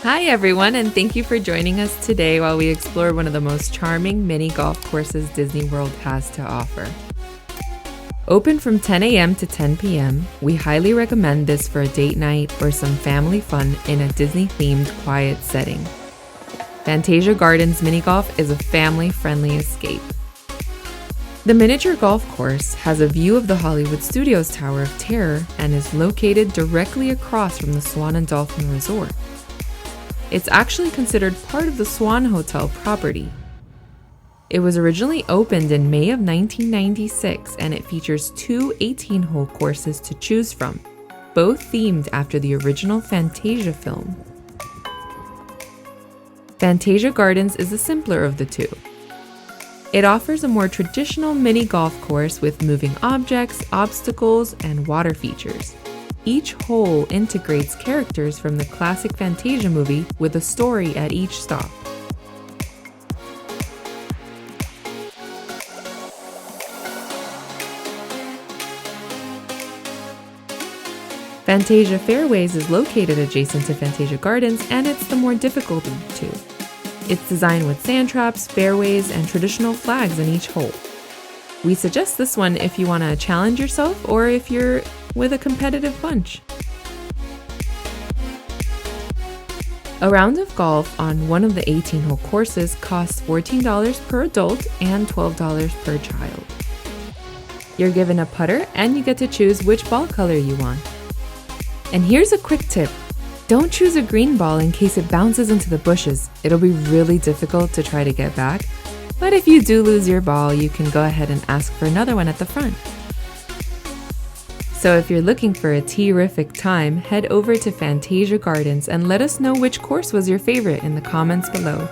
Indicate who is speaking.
Speaker 1: Hi everyone, and thank you for joining us today while we explore one of the most charming mini golf courses Disney World has to offer. Open from 10 a.m. to 10 p.m., we highly recommend this for a date night or some family fun in a Disney-themed quiet setting. Fantasia Gardens mini golf is a family-friendly escape. The miniature golf course has a view of the Hollywood Studios Tower of Terror and is located directly across from the Swan and Dolphin Resort. It's actually considered part of the Swan Hotel property. It was originally opened in May of 1996 and it features two 18-hole courses to choose from, both themed after the original Fantasia film. Fantasia Gardens is the simpler of the two. It offers a more traditional mini golf course with moving objects, obstacles, and water features. Each hole integrates characters from the classic Fantasia movie with a story at each stop. Fantasia Fairways is located adjacent to Fantasia Gardens, and it's the more difficult of the two. It's designed with sand traps, fairways, and traditional flags in each hole. We suggest this one if you want to challenge yourself or if you're with a competitive bunch. A round of golf on one of the 18-hole courses costs $14 per adult and $12 per child. You're given a putter and you get to choose which ball color you want. And here's a quick tip. Don't choose a green ball in case it bounces into the bushes. It'll be really difficult to try to get back. But if you do lose your ball, you can go ahead and ask for another one at the front. So if you're looking for a terrific time, head over to Fantasia Gardens and let us know which course was your favorite in the comments below.